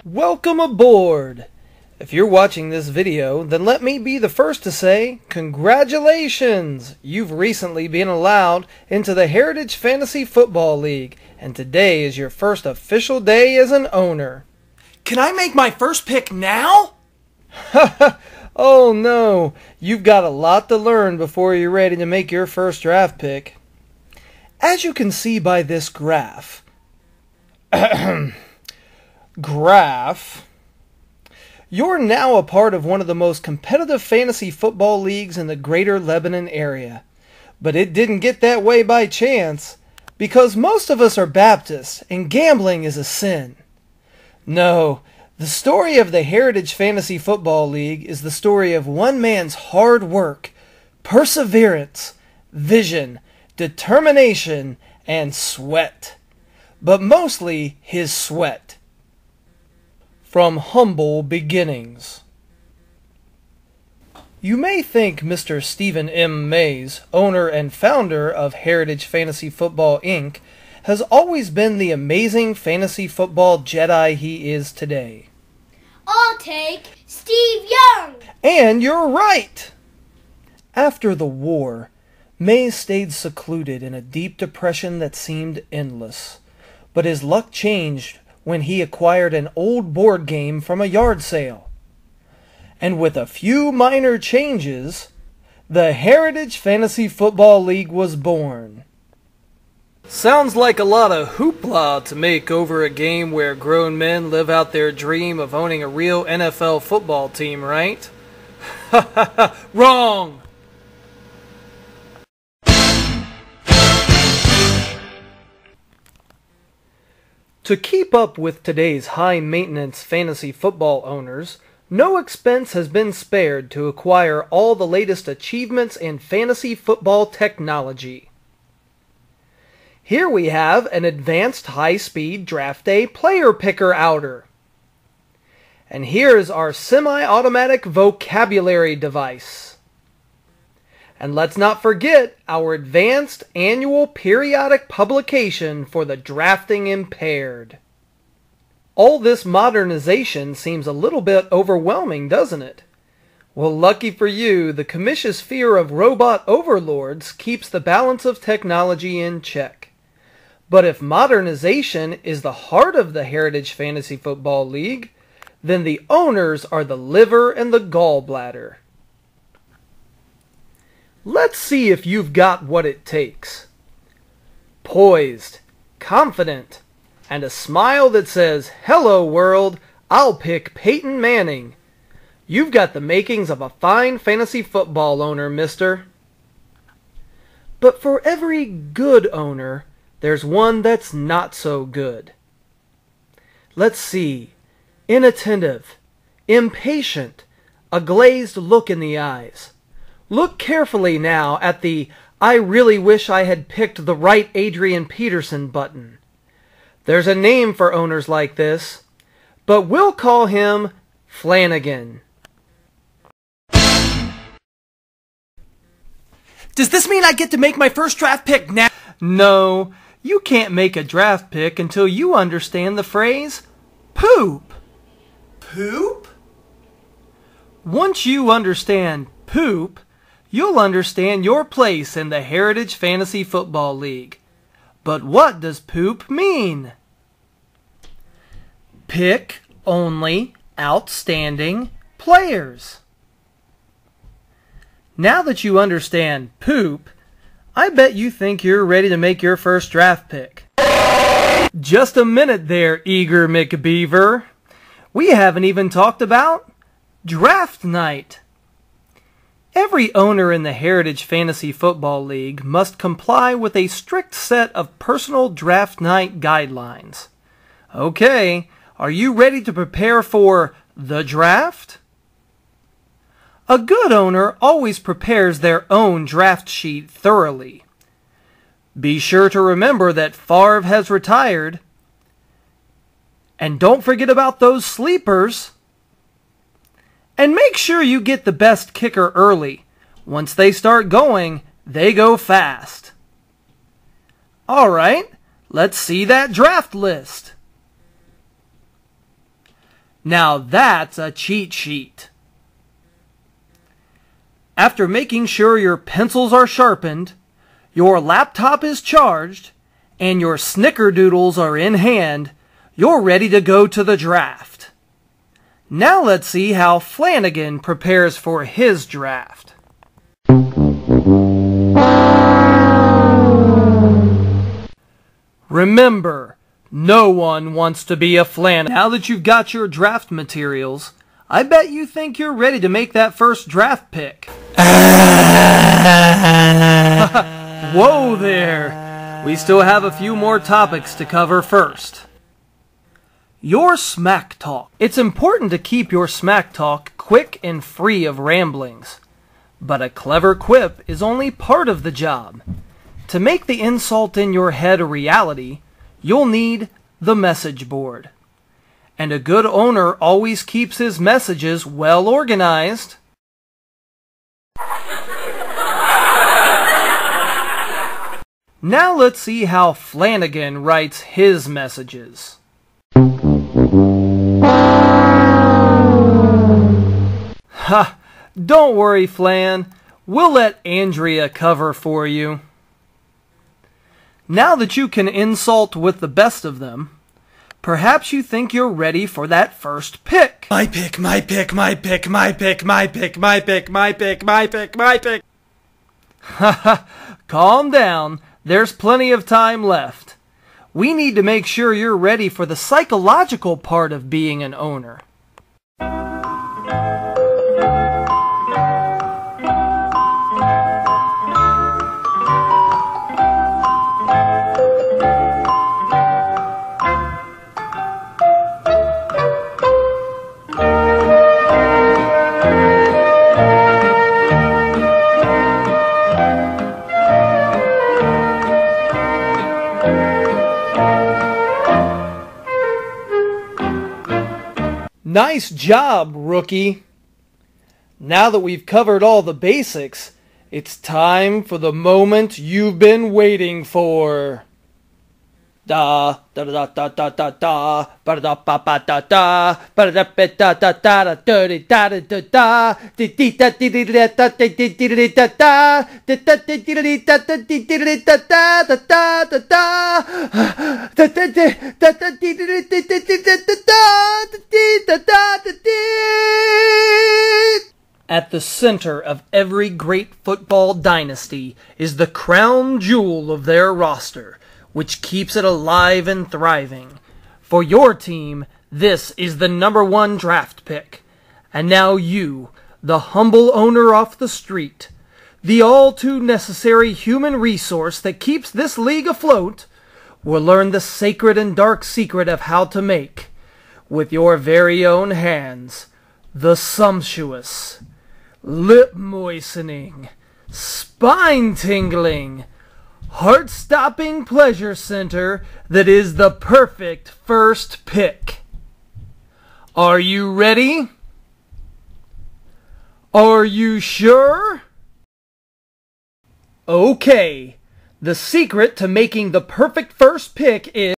Welcome aboard! If you're watching this video, then let me be the first to say, congratulations! You've recently been allowed into the Heritage Fantasy Football League, and today is your first official day as an owner. Can I make my first pick now? Oh no, you've got a lot to learn before you're ready to make your first draft pick. As you can see by this graph, you're now a part of one of the most competitive fantasy football leagues in the greater Lebanon area. But it didn't get that way by chance, because most of us are Baptists and gambling is a sin. No, the story of the Heritage Fantasy Football League is the story of one man's hard work, perseverance, vision, determination, and sweat. But mostly his sweat. From humble beginnings. You may think Mr. Stephen M. Mays, owner and founder of Heritage Fantasy Football Inc., has always been the amazing fantasy football Jedi he is today. I'll take Steve Young! And you're right! After the war, Mays stayed secluded in a deep depression that seemed endless. But his luck changed when he acquired an old board game from a yard sale. And with a few minor changes, the Heritage Fantasy Football League was born. Sounds like a lot of hoopla to make over a game where grown men live out their dream of owning a real NFL football team, right? Ha ha ha! Wrong! To keep up with today's high-maintenance fantasy football owners, no expense has been spared to acquire all the latest achievements in fantasy football technology. Here we have an advanced high-speed draft day player picker outer. And here's our semi-automatic vocabulary device. And let's not forget our advanced annual periodic publication for the drafting impaired. All this modernization seems a little bit overwhelming, doesn't it? Well, lucky for you, the commission's fear of robot overlords keeps the balance of technology in check. But if modernization is the heart of the Heritage Fantasy Football League, then the owners are the liver and the gallbladder. Let's see if you've got what it takes. Poised, confident, and a smile that says, "Hello world, I'll pick Peyton Manning." You've got the makings of a fine fantasy football owner, mister. But for every good owner, there's one that's not so good. Let's see. Inattentive, impatient, a glazed look in the eyes. Look carefully now at the "I really wish I had picked the right Adrian Peterson" button. There's a name for owners like this, but we'll call him Flanagan. Does this mean I get to make my first draft pick now? No, you can't make a draft pick until you understand the phrase poop. Poop? Once you understand poop, you'll understand your place in the Heritage Fantasy Football League. But what does poop mean? Pick only outstanding players. Now that you understand poop, I bet you think you're ready to make your first draft pick. Just a minute there, eager McBeaver. We haven't even talked about draft night. Every owner in the Heritage Fantasy Football League must comply with a strict set of personal draft night guidelines. Okay, are you ready to prepare for the draft? A good owner always prepares their own draft sheet thoroughly. Be sure to remember that Favre has retired. And don't forget about those sleepers. And make sure you get the best kicker early. Once they start going, they go fast. Alright, let's see that draft list. Now that's a cheat sheet. After making sure your pencils are sharpened, your laptop is charged, and your snickerdoodles are in hand, you're ready to go to the draft. Now let's see how Flanagan prepares for his draft. Remember, no one wants to be a Flanagan. Now that you've got your draft materials, I bet you think you're ready to make that first draft pick. Whoa there! We still have a few more topics to cover first. Your smack talk. It's important to keep your smack talk quick and free of ramblings. But a clever quip is only part of the job. To make the insult in your head a reality, you'll need the message board. And a good owner always keeps his messages well organized. Now let's see how Flanagan writes his messages. Ha! Don't worry, Flan. We'll let Andrea cover for you. Now that you can insult with the best of them, perhaps you think you're ready for that first pick. My pick, my pick, my pick, my pick, my pick, my pick, my pick, my pick, my pick. Haha, calm down. There's plenty of time left. We need to make sure you're ready for the psychological part of being an owner. Nice job, rookie! Now that we've covered all the basics, it's time for the moment you've been waiting for. Da da da da da da da ba da ba ba da da ba da ba da da da da dirty da da da da di di da di di da da di di di da da da da di di da da di di da da da da da da da da da da di di da da da da. At the center of every great football dynasty is the crown jewel of their roster, which keeps it alive and thriving. For your team, this is the #1 draft pick. And now you, the humble owner off the street, the all-too-necessary human resource that keeps this league afloat, will learn the sacred and dark secret of how to make, with your very own hands, the sumptuous, lip-moistening, spine-tingling, heart-stopping pleasure center that is the perfect first pick. Are you ready? Are you sure? Okay, the secret to making the perfect first pick is